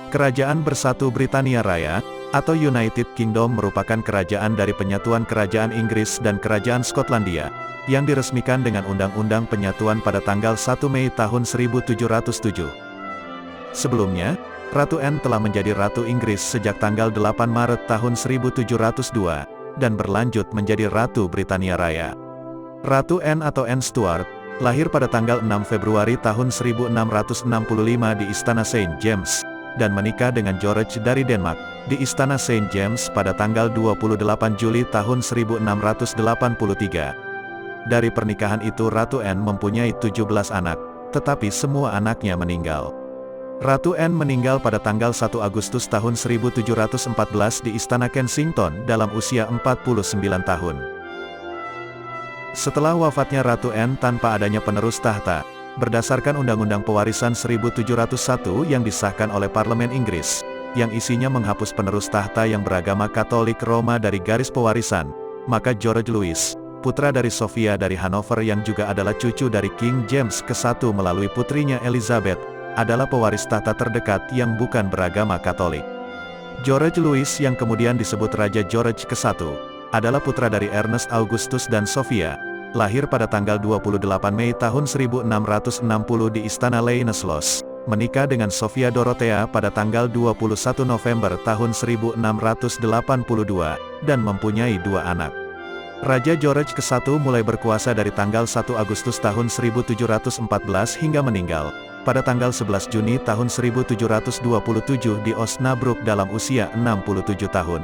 Kerajaan Bersatu Britania Raya, atau United Kingdom merupakan kerajaan dari penyatuan Kerajaan Inggris dan Kerajaan Skotlandia, yang diresmikan dengan Undang-Undang Penyatuan pada tanggal 1 Mei tahun 1707. Sebelumnya, Ratu Anne telah menjadi Ratu Inggris sejak tanggal 8 Maret tahun 1702, dan berlanjut menjadi Ratu Britania Raya. Ratu Anne atau Anne Stuart, lahir pada tanggal 6 Februari tahun 1665 di Istana St. James, dan menikah dengan George dari Denmark, di Istana St. James pada tanggal 28 Juli tahun 1683. Dari pernikahan itu Ratu Anne mempunyai 17 anak, tetapi semua anaknya meninggal. Ratu Anne meninggal pada tanggal 1 Agustus tahun 1714 di Istana Kensington dalam usia 49 tahun. Setelah wafatnya Ratu Anne tanpa adanya penerus tahta, berdasarkan Undang-Undang Pewarisan 1701 yang disahkan oleh Parlemen Inggris, yang isinya menghapus penerus tahta yang beragama Katolik Roma dari garis pewarisan, maka George Louis, putra dari Sofia dari Hanover yang juga adalah cucu dari King James ke-1 melalui putrinya Elizabeth, adalah pewaris tahta terdekat yang bukan beragama Katolik. George Louis yang kemudian disebut Raja George ke-1, adalah putra dari Ernest Augustus dan Sophia, lahir pada tanggal 28 Mei tahun 1660 di Istana Ladislaus, menikah dengan Sophia Dorothea pada tanggal 21 November tahun 1682, dan mempunyai 2 anak. Raja George ke-1 mulai berkuasa dari tanggal 1 Agustus tahun 1714 hingga meninggal pada tanggal 11 Juni tahun 1727 di Osnabrück dalam usia 67 tahun.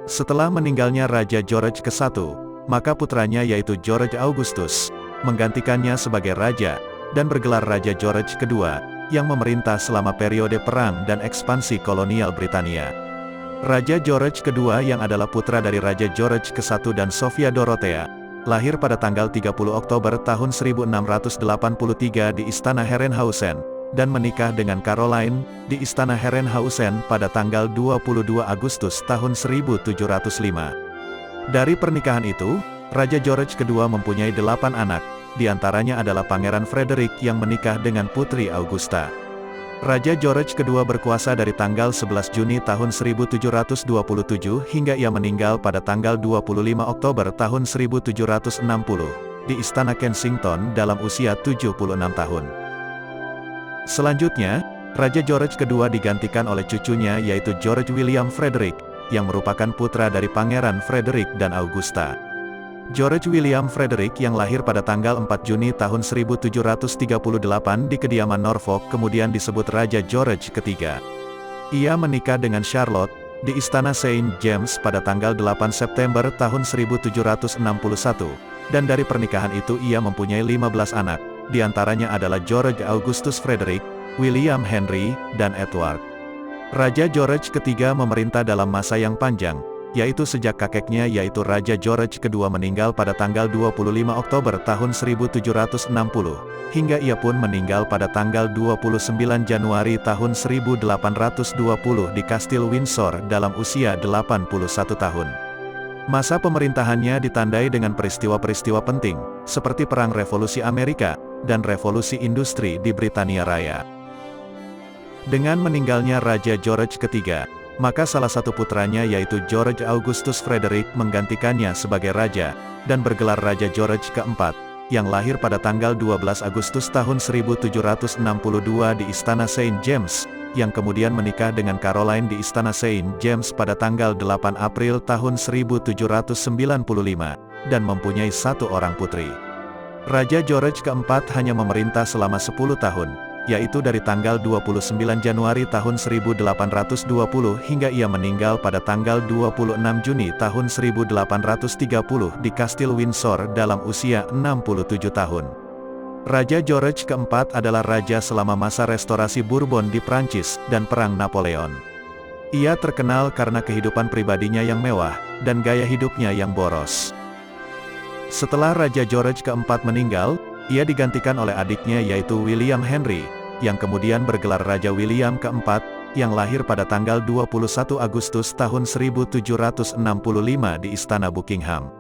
Setelah meninggalnya Raja George ke-1, maka putranya yaitu George Augustus, menggantikannya sebagai raja, dan bergelar Raja George kedua, yang memerintah selama periode perang dan ekspansi kolonial Britania. Raja George kedua yang adalah putra dari Raja George ke-1 dan Sophia Dorothea, lahir pada tanggal 30 Oktober tahun 1683 di Istana Herrenhausen, dan menikah dengan Caroline, di Istana Herrenhausen pada tanggal 22 Agustus tahun 1705. Dari pernikahan itu, Raja George kedua mempunyai 8 anak, diantaranya adalah Pangeran Frederick yang menikah dengan Putri Augusta. Raja George kedua berkuasa dari tanggal 11 Juni tahun 1727 hingga ia meninggal pada tanggal 25 Oktober tahun 1760, di Istana Kensington dalam usia 76 tahun. Selanjutnya, Raja George kedua digantikan oleh cucunya yaitu George William Frederick, yang merupakan putra dari Pangeran Frederick dan Augusta. George William Frederick yang lahir pada tanggal 4 Juni tahun 1738 di kediaman Norfolk kemudian disebut Raja George ketiga. Ia menikah dengan Charlotte, di Istana St. James pada tanggal 8 September tahun 1761, dan dari pernikahan itu ia mempunyai 15 anak, diantaranya adalah George Augustus Frederick, William Henry, dan Edward. Raja George ketiga memerintah dalam masa yang panjang, yaitu sejak kakeknya yaitu Raja George kedua meninggal pada tanggal 25 Oktober tahun 1760, hingga ia pun meninggal pada tanggal 29 Januari tahun 1820 di Kastil Windsor dalam usia 81 tahun. Masa pemerintahannya ditandai dengan peristiwa-peristiwa penting, seperti Perang Revolusi Amerika, dan Revolusi Industri di Britania Raya. Dengan meninggalnya Raja George ketiga, maka salah satu putranya yaitu George Augustus Frederick menggantikannya sebagai raja, dan bergelar Raja George keempat, yang lahir pada tanggal 12 Agustus tahun 1762 di Istana St. James, yang kemudian menikah dengan Caroline di Istana St. James pada tanggal 8 April tahun 1795, dan mempunyai 1 orang putri. Raja George keempat hanya memerintah selama 10 tahun, yaitu dari tanggal 29 Januari tahun 1820 hingga ia meninggal pada tanggal 26 Juni tahun 1830 di Kastil Windsor dalam usia 67 tahun. Raja George keempat adalah raja selama masa restorasi Bourbon di Prancis dan Perang Napoleon. Ia terkenal karena kehidupan pribadinya yang mewah, dan gaya hidupnya yang boros. Setelah Raja George keempat meninggal, ia digantikan oleh adiknya yaitu William Henry, yang kemudian bergelar Raja William keempat, yang lahir pada tanggal 21 Agustus tahun 1765 di Istana Buckingham.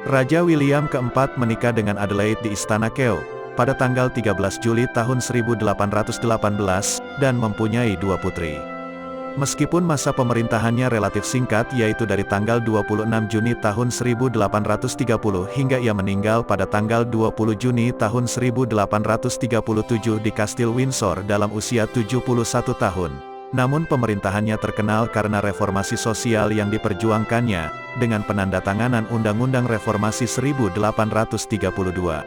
Raja William keempat menikah dengan Adelaide di Istana Kew, pada tanggal 13 Juli tahun 1818, dan mempunyai 2 putri. Meskipun masa pemerintahannya relatif singkat yaitu dari tanggal 26 Juni tahun 1830 hingga ia meninggal pada tanggal 20 Juni tahun 1837 di Kastil Windsor dalam usia 71 tahun. Namun pemerintahannya terkenal karena reformasi sosial yang diperjuangkannya, dengan penandatanganan Undang-Undang Reformasi 1832.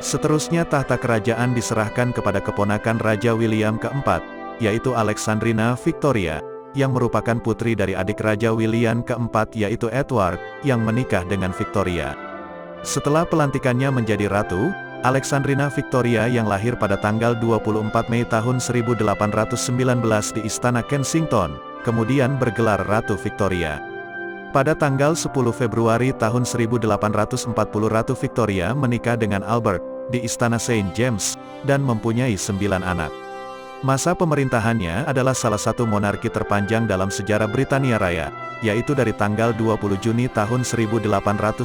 Seterusnya tahta kerajaan diserahkan kepada keponakan Raja William keempat, yaitu Alexandrina Victoria, yang merupakan putri dari adik Raja William keempat yaitu Edward, yang menikah dengan Victoria. Setelah pelantikannya menjadi ratu, Alexandrina Victoria yang lahir pada tanggal 24 Mei tahun 1819 di Istana Kensington, kemudian bergelar Ratu Victoria. Pada tanggal 10 Februari tahun 1840 Ratu Victoria menikah dengan Albert, di Istana St. James, dan mempunyai 9 anak. Masa pemerintahannya adalah salah satu monarki terpanjang dalam sejarah Britania Raya, yaitu dari tanggal 20 Juni tahun 1837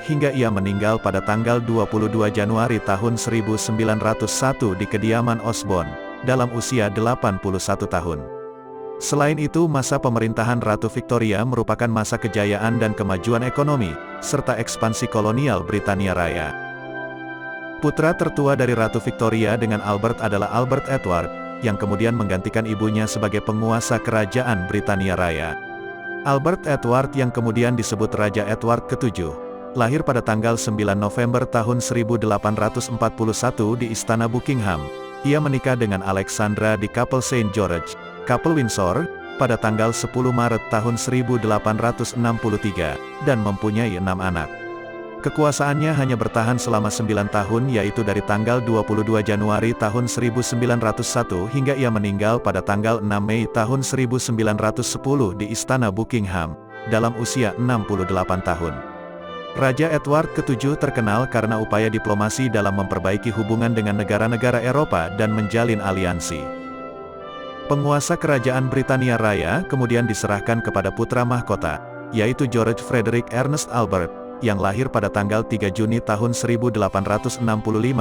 hingga ia meninggal pada tanggal 22 Januari tahun 1901 di kediaman Osborne, dalam usia 81 tahun. Selain itu masa pemerintahan Ratu Victoria merupakan masa kejayaan dan kemajuan ekonomi, serta ekspansi kolonial Britania Raya. Putra tertua dari Ratu Victoria dengan Albert adalah Albert Edward, yang kemudian menggantikan ibunya sebagai penguasa kerajaan Britania Raya. Albert Edward yang kemudian disebut Raja Edward ke-7, lahir pada tanggal 9 November tahun 1841 di Istana Buckingham. Ia menikah dengan Alexandra di Kapel St. George, Kapel Windsor, pada tanggal 10 Maret tahun 1863, dan mempunyai 6 anak. Kekuasaannya hanya bertahan selama 9 tahun yaitu dari tanggal 22 Januari tahun 1901 hingga ia meninggal pada tanggal 6 Mei tahun 1910 di Istana Buckingham, dalam usia 68 tahun. Raja Edward ke-7 terkenal karena upaya diplomasi dalam memperbaiki hubungan dengan negara-negara Eropa dan menjalin aliansi. Penguasa kerajaan Britania Raya kemudian diserahkan kepada putra mahkota, yaitu George Frederick Ernest Albert, yang lahir pada tanggal 3 Juni tahun 1865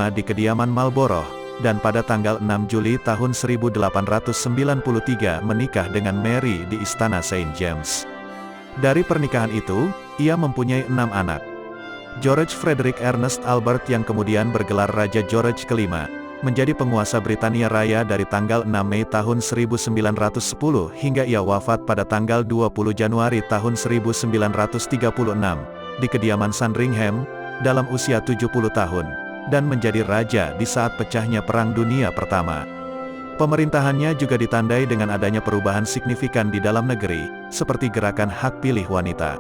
di kediaman Marlborough, dan pada tanggal 6 Juli tahun 1893 menikah dengan Mary di Istana St. James. Dari pernikahan itu, ia mempunyai 6 anak. George Frederick Ernest Albert yang kemudian bergelar Raja George kelima, menjadi penguasa Britania Raya dari tanggal 6 Mei tahun 1910 hingga ia wafat pada tanggal 20 Januari tahun 1936. Di kediaman Sandringham, dalam usia 70 tahun, dan menjadi raja di saat pecahnya Perang Dunia Pertama. Pemerintahannya juga ditandai dengan adanya perubahan signifikan di dalam negeri, seperti gerakan hak pilih wanita.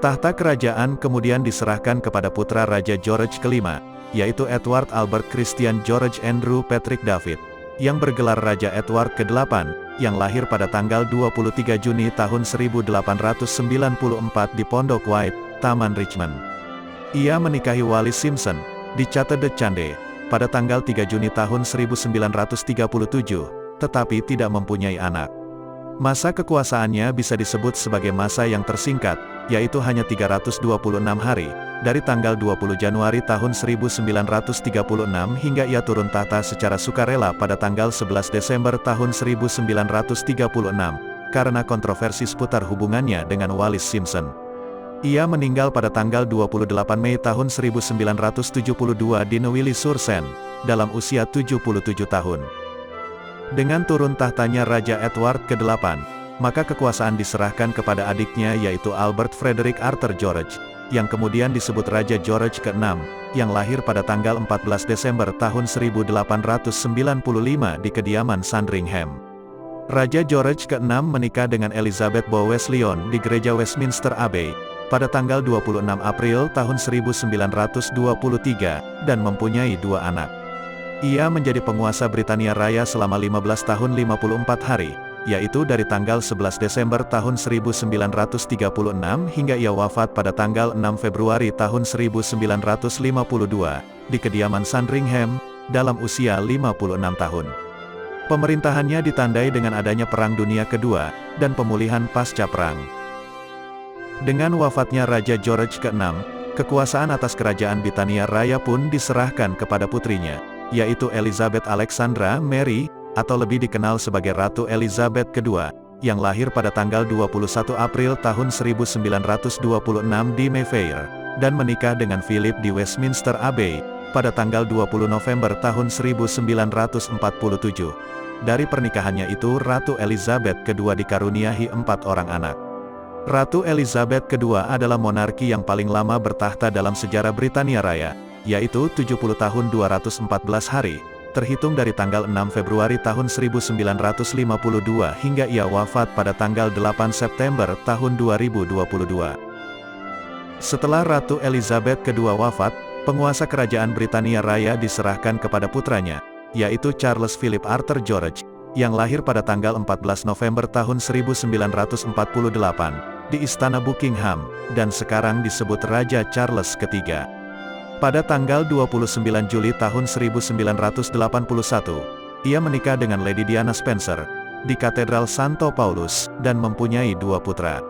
Tahta kerajaan kemudian diserahkan kepada putra Raja George kelima, yaitu Edward Albert Christian George Andrew Patrick David, yang bergelar Raja Edward ke-8, yang lahir pada tanggal 23 Juni tahun 1894 di Pondok White, Taman Richmond. Ia menikahi Wallis Simpson, di Chatterton Cande, pada tanggal 3 Juni tahun 1937, tetapi tidak mempunyai anak. Masa kekuasaannya bisa disebut sebagai masa yang tersingkat, yaitu hanya 326 hari, dari tanggal 20 Januari tahun 1936 hingga ia turun tahta secara sukarela pada tanggal 11 Desember tahun 1936, karena kontroversi seputar hubungannya dengan Wallis Simpson. Ia meninggal pada tanggal 28 Mei tahun 1972 di Neuilly-sur-Seine, dalam usia 77 tahun. Dengan turun tahtanya Raja Edward ke-8, maka kekuasaan diserahkan kepada adiknya yaitu Albert Frederick Arthur George, yang kemudian disebut Raja George ke-6, yang lahir pada tanggal 14 Desember tahun 1895 di kediaman Sandringham. Raja George ke-6 menikah dengan Elizabeth Bowes-Lyon di Gereja Westminster Abbey, pada tanggal 26 April tahun 1923, dan mempunyai 2 anak. Ia menjadi penguasa Britania Raya selama 15 tahun 54 hari, yaitu dari tanggal 11 Desember tahun 1936 hingga ia wafat pada tanggal 6 Februari tahun 1952, di kediaman Sandringham, dalam usia 56 tahun. Pemerintahannya ditandai dengan adanya Perang Dunia Kedua, dan pemulihan pasca perang. Dengan wafatnya Raja George ke-6, Kekuasaan atas kerajaan Britania Raya pun diserahkan kepada putrinya, yaitu Elizabeth Alexandra Mary, atau lebih dikenal sebagai Ratu Elizabeth II, yang lahir pada tanggal 21 April tahun 1926 di Mayfair, dan menikah dengan Philip di Westminster Abbey, pada tanggal 20 November tahun 1947. Dari pernikahannya itu Ratu Elizabeth II dikaruniai 4 orang anak. Ratu Elizabeth II adalah monarki yang paling lama bertahta dalam sejarah Britania Raya, yaitu 70 tahun 214 hari, terhitung dari tanggal 6 Februari tahun 1952 hingga ia wafat pada tanggal 8 September tahun 2022. Setelah Ratu Elizabeth II wafat, penguasa kerajaan Britania Raya diserahkan kepada putranya, yaitu Charles Philip Arthur George, yang lahir pada tanggal 14 November tahun 1948, di Istana Buckingham, dan sekarang disebut Raja Charles III. Pada tanggal 29 Juli tahun 1981, ia menikah dengan Lady Diana Spencer, di Katedral Santo Paulus, dan mempunyai 2 putra.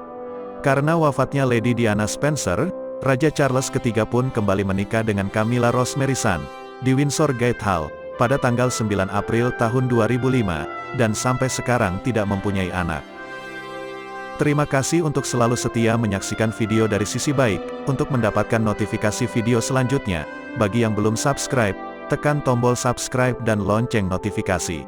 Karena wafatnya Lady Diana Spencer, Raja Charles III pun kembali menikah dengan Camilla Rosemary Sun, di Windsor Guildhall, pada tanggal 9 April tahun 2005, dan sampai sekarang tidak mempunyai anak. Terima kasih untuk selalu setia menyaksikan video dari Sisi Baik. Untuk mendapatkan notifikasi video selanjutnya, bagi yang belum subscribe, tekan tombol subscribe dan lonceng notifikasi.